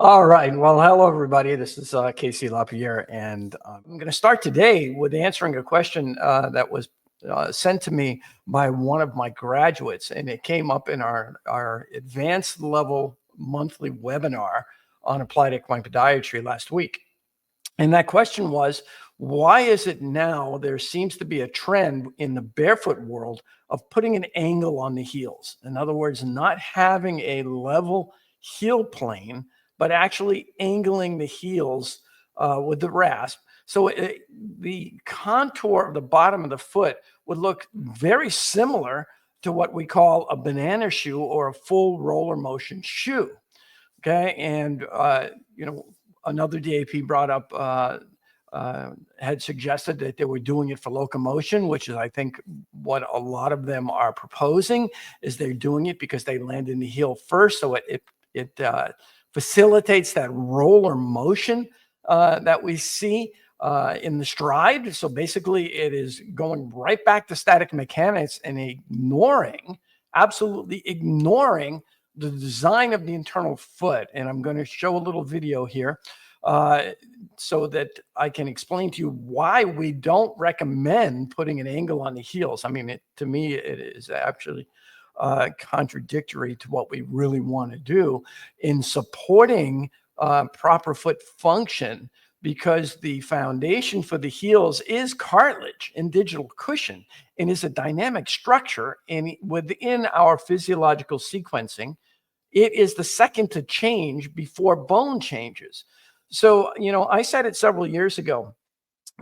All right. Well, hello, everybody. This is Casey LaPierre, and I'm going to start today with answering a question that was sent to me by one of my graduates, and it came up in our advanced level monthly webinar on applied equine podiatry last week. And that question was, why is it now there seems to be a trend in the barefoot world of putting an angle on the heels? In other words, not having a level heel plane, but actually angling the heels with the rasp. So the contour of the bottom of the foot would look very similar to what we call a banana shoe or a full roller motion shoe. Okay. And, another DAP brought up, had suggested that they were doing it for locomotion, which is, I think, what a lot of them are proposing, is they're doing it because they land in the heel first. So it facilitates that roller motion that we see in the stride. So basically, it is going right back to static mechanics and absolutely ignoring the design of the internal foot. And I'm going to show a little video here so that I can explain to you why we don't recommend putting an angle on the heels. I mean, to me, it is actually contradictory to what we really want to do in supporting proper foot function, because the foundation for the heels is cartilage and digital cushion and is a dynamic structure. And within our physiological sequencing, it is the second to change before bone changes. So, I said it several years ago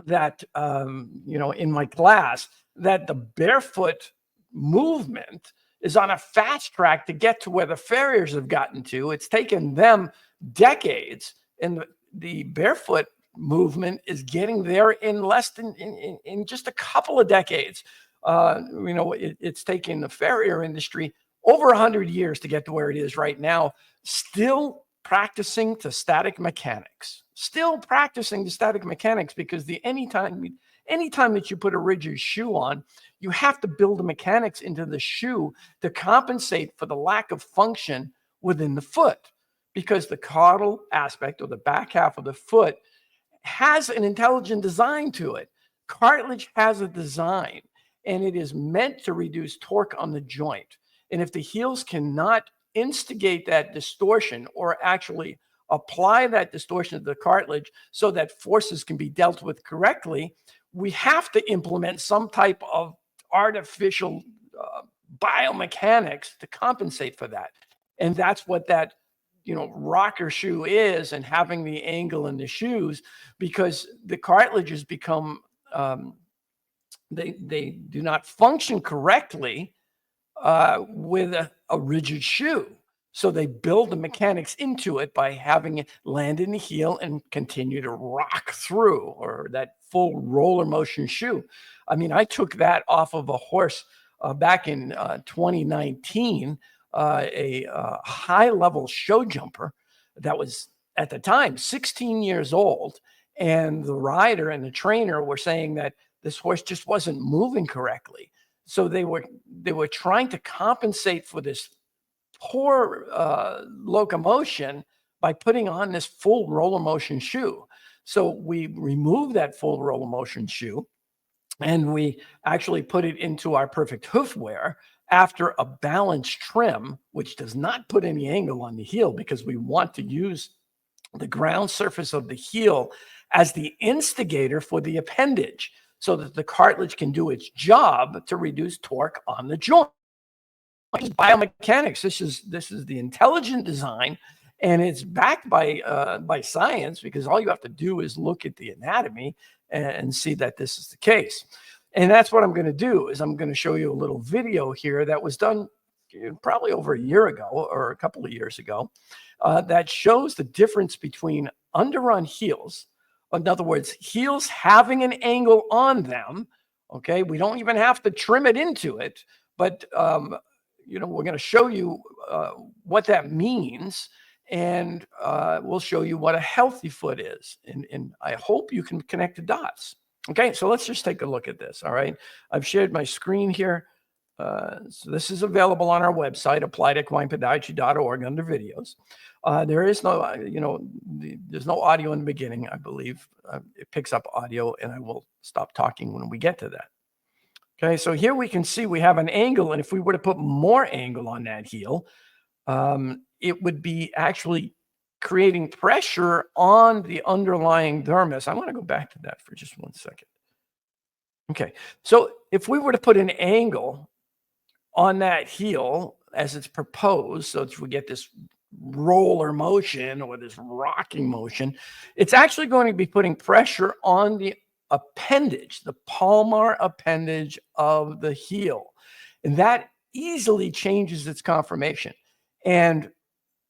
that, in my class, that the barefoot movement is on a fast track to get to where the farriers have gotten to. It's taken them decades, and the barefoot movement is getting there in less than in just a couple of decades. It's taken the farrier industry over 100 years to get to where it is right now, still practicing to static mechanics, because anytime that you put a rigid shoe on, you have to build the mechanics into the shoe to compensate for the lack of function within the foot, because the caudal aspect, or the back half of the foot, has an intelligent design to it. Cartilage has a design, and it is meant to reduce torque on the joint. And if the heels cannot instigate that distortion, or actually apply that distortion to the cartilage so that forces can be dealt with correctly, we have to implement some type of artificial biomechanics to compensate for that. And that's what that rocker shoe is, and having the angle in the shoes, because the cartilages become they do not function correctly with a rigid shoe. So they build the mechanics into it by having it land in the heel and continue to rock through, or that full roller motion shoe. I mean, I took that off of a horse back in 2019, a high-level show jumper that was, at the time, 16 years old. And the rider and the trainer were saying that this horse just wasn't moving correctly. So they were trying to compensate for this poor locomotion by putting on this full roller motion shoe. So we removed that full roller motion shoe, and we actually put it into our perfect hoof wear after a balanced trim, which does not put any angle on the heel, because we want to use the ground surface of the heel as the instigator for the appendage, so that the cartilage can do its job to reduce torque on the joint. This is biomechanics. This is the intelligent design, and it's backed by science, because all you have to do is look at the anatomy and see that this is the case. And that's what I'm going to do, is I'm going to show you a little video here that was done probably over a year ago, or a couple of years ago, that shows the difference between under-on heels. In other words, heels having an angle on them. Okay, we don't even have to trim it into it, but we're going to show you what that means, and we'll show you what a healthy foot is. And I hope you can connect the dots. Okay, so let's just take a look at this. All right, I've shared my screen here. So this is available on our website, applied-equinepodiatry.org, under videos. There is no, there's no audio in the beginning, I believe. It picks up audio, and I will stop talking when we get to that. Okay, so here we can see we have an angle, and if we were to put more angle on that heel, it would be actually creating pressure on the underlying dermis. I want to go back to that for just 1 second. Okay, so if we were to put an angle on that heel as it's proposed, so that we get this roller motion or this rocking motion, it's actually going to be putting pressure on the appendage, the palmar appendage of the heel. And that easily changes its conformation. And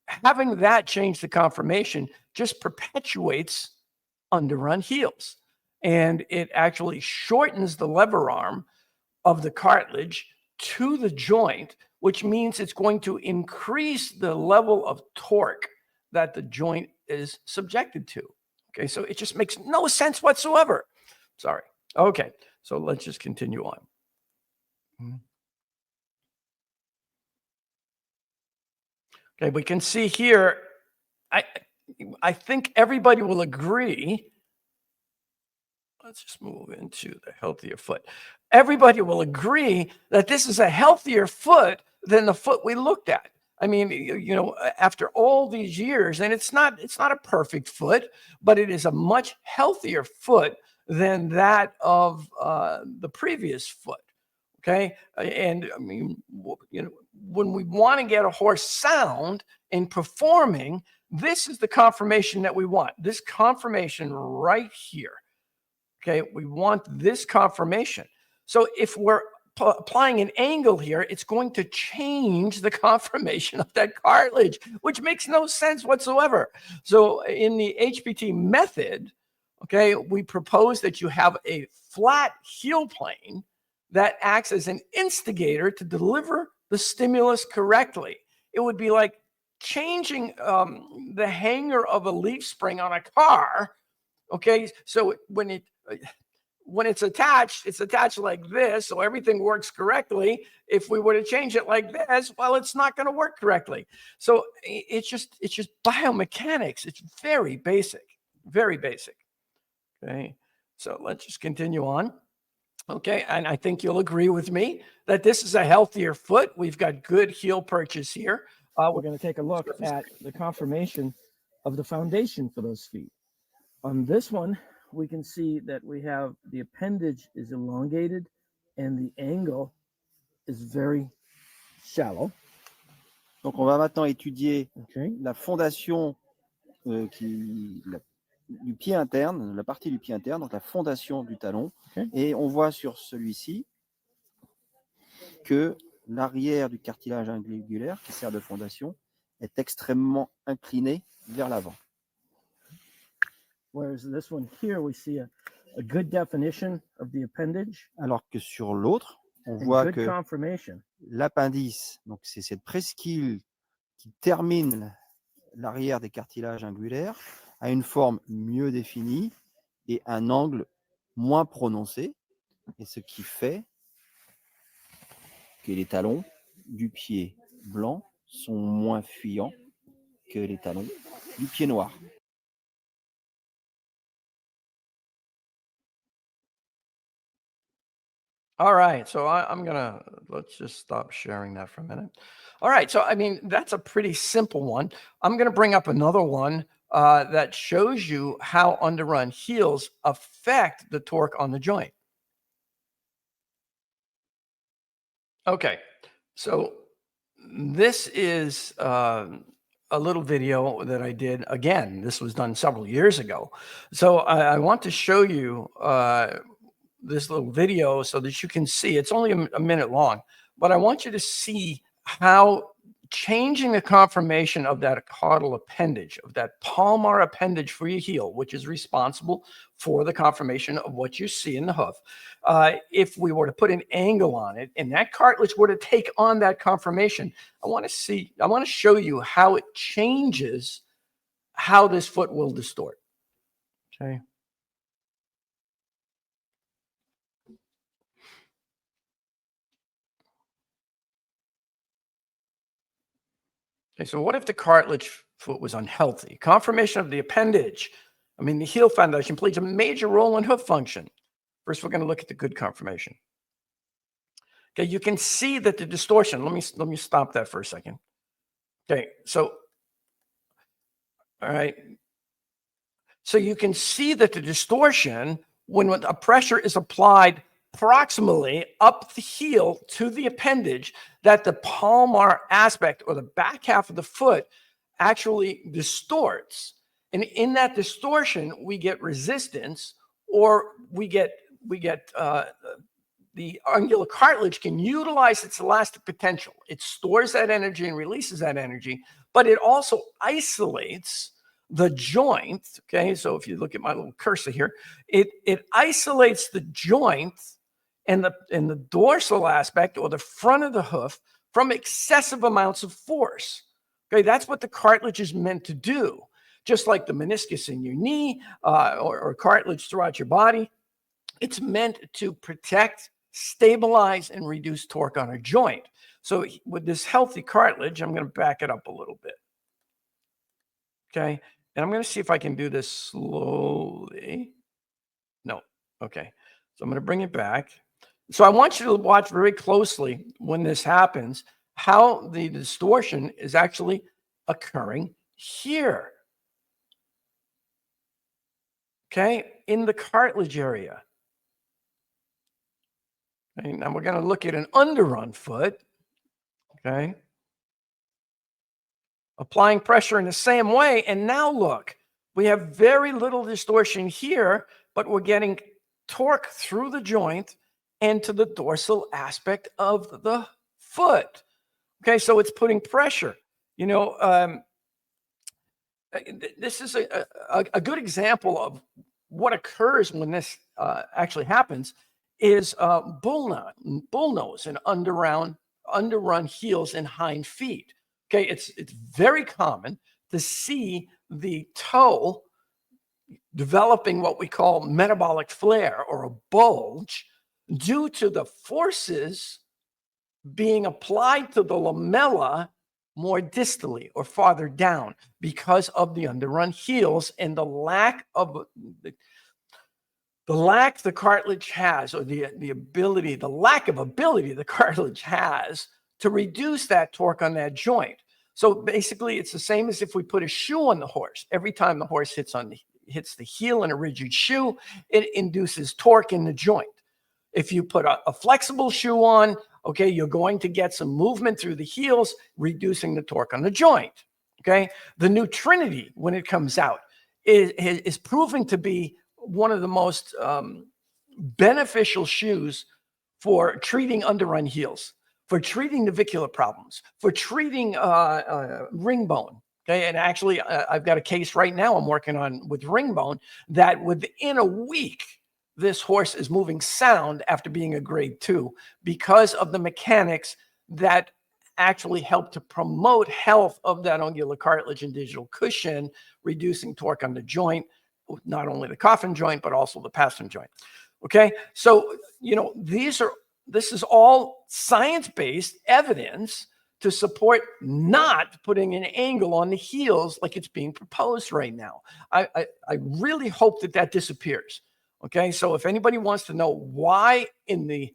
having that change the conformation just perpetuates underrun heels. And it actually shortens the lever arm of the cartilage to the joint, which means it's going to increase the level of torque that the joint is subjected to. Okay, so it just makes no sense whatsoever. Sorry. Okay, so let's just continue on. Okay, we can see here, I think everybody will agree. Let's just move into the healthier foot. Everybody will agree that this is a healthier foot than the foot we looked at. I mean, after all these years, and it's not a perfect foot, but it is a much healthier foot than that of the previous foot. Okay, and I mean, when we want to get a horse sound in performing, this is the conformation that we want. This conformation right here. Okay, we want this conformation. So if we're applying an angle here, it's going to change the conformation of that cartilage, which makes no sense whatsoever. So in the HPT method, okay, we propose that you have a flat heel plane that acts as an instigator to deliver the stimulus correctly. It would be like changing the hanger of a leaf spring on a car. Okay, so when it's attached like this, so everything works correctly. If we were to change it like this, well, it's not going to work correctly. So it's just biomechanics. It's very basic, very basic. Okay, so let's just continue on. Okay, and I think you'll agree with me that this is a healthier foot. We've got good heel purchase here. We're going to take a look at the conformation of the foundation for those feet. On this one, we can see that we have the appendage is elongated and the angle is very shallow. Donc, on va maintenant étudier la fondation du pied interne, la partie du pied interne, donc la fondation du talon. Et on voit sur celui-ci que l'arrière du cartilage ingulaire, qui sert de fondation, est extrêmement incliné vers l'avant. Whereas this one here, we see a good definition of the appendage. Alors que sur l'autre, on voit que l'appendice, donc c'est cette presqu'île qui termine l'arrière des cartilages ingulaires, a une forme mieux définie et un angle moins prononcé, et ce qui fait que les talons du pied blanc sont moins fuyants que les talons du pied noir. All right, so let's just stop sharing that for a minute. All right, so I mean, that's a pretty simple one. I'm going to bring up another one that shows you how underrun heels affect the torque on the joint. Okay, so this is a little video that I did. Again, this was done several years ago. So I want to show you this little video so that you can see. It's only a minute long, but I want you to see how changing the conformation of that caudal appendage, of that palmar appendage for your heel, which is responsible for the conformation of what you see in the hoof. If we were to put an angle on it and that cartilage were to take on that conformation, I want to show you how it changes how this foot will distort. Okay. Okay, so what if the cartilage foot was unhealthy? Conformation of the appendage, the heel foundation, plays a major role in hoof function. First, we're going to look at the good conformation. Okay, you can see that the distortion. Let me stop that for a second. Okay, so all right, so you can see that the distortion when a pressure is applied proximally up the heel to the appendage, that the palmar aspect or the back half of the foot actually distorts. And in that distortion, we get resistance, or we get the ungular cartilage can utilize its elastic potential. It stores that energy and releases that energy, but it also isolates the joint. Okay, so if you look at my little cursor here, it isolates the joint and the dorsal aspect or the front of the hoof from excessive amounts of force. Okay, that's what the cartilage is meant to do. Just like the meniscus in your knee or cartilage throughout your body, it's meant to protect, stabilize, and reduce torque on a joint. So with this healthy cartilage, I'm going to back it up a little bit. Okay, and I'm going to see if I can do this slowly. No, okay. So I'm going to bring it back. So I want you to watch very closely when this happens, how the distortion is actually occurring here. Okay, in the cartilage area. Okay, now we're going to look at an underrun foot. Okay. Applying pressure in the same way. And now look, we have very little distortion here, but we're getting torque through the joint and to the dorsal aspect of the foot. Okay, so it's putting pressure. This is a good example of what occurs when this actually happens is bull nose and underrun heels and hind feet. Okay, it's very common to see the toe developing what we call metabolic flare or a bulge due to the forces being applied to the lamella more distally or farther down because of the underrun heels and the lack of the cartilage has, or the lack of ability the cartilage has to reduce that torque on that joint. So basically, it's the same as if we put a shoe on the horse. Every time the horse hits the heel in a rigid shoe, it induces torque in the joint. If you put a flexible shoe on, okay, you're going to get some movement through the heels, reducing the torque on the joint. Okay, the new Trinity, when it comes out, is proving to be one of the most beneficial shoes for treating underrun heels, for treating navicular problems, for treating ring bone. Okay, and actually, I've got a case right now I'm working on with ring bone that within a week, this horse is moving sound after being a grade 2 because of the mechanics that actually help to promote health of that ungular cartilage and digital cushion, reducing torque on the joint, not only the coffin joint, but also the pastern joint. Okay, so this is all science-based evidence to support not putting an angle on the heels like it's being proposed right now. I really hope that disappears. Okay, so if anybody wants to know why in the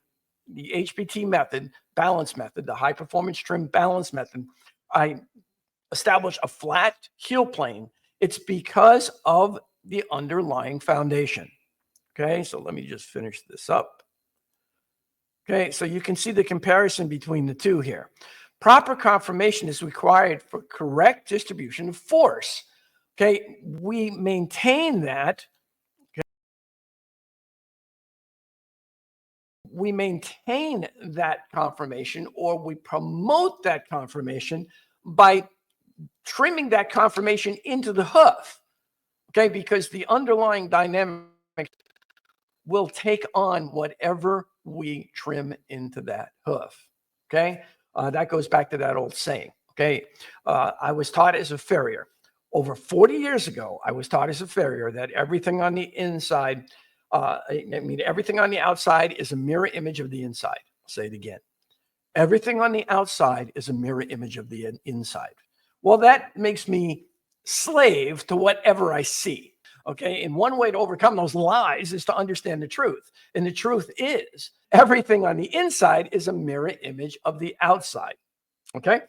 HPT method, balance method, the high performance trim balance method, I establish a flat heel plane, it's because of the underlying foundation. Okay, so let me just finish this up. Okay, so you can see the comparison between the two here. Proper conformation is required for correct distribution of force. Okay, we maintain that. We maintain that conformation, or we promote that conformation by trimming that conformation into the hoof. Okay, because the underlying dynamic will take on whatever we trim into that hoof. Okay, that goes back to that old saying. Okay, I was taught as a farrier over 40 years ago. I was taught as a farrier that everything on the inside, everything on the outside is a mirror image of the inside. I'll say it again. Everything on the outside is a mirror image of the inside. Well, that makes me slave to whatever I see. Okay. And one way to overcome those lies is to understand the truth. And the truth is everything on the inside is a mirror image of the outside. Okay.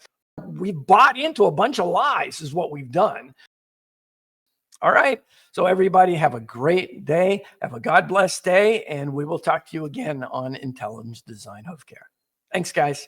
We've bought into a bunch of lies, is what we've done. All right. So, everybody, have a great day. Have a God bless day. And we will talk to you again on Intelligent Design Hoof Care. Thanks, guys.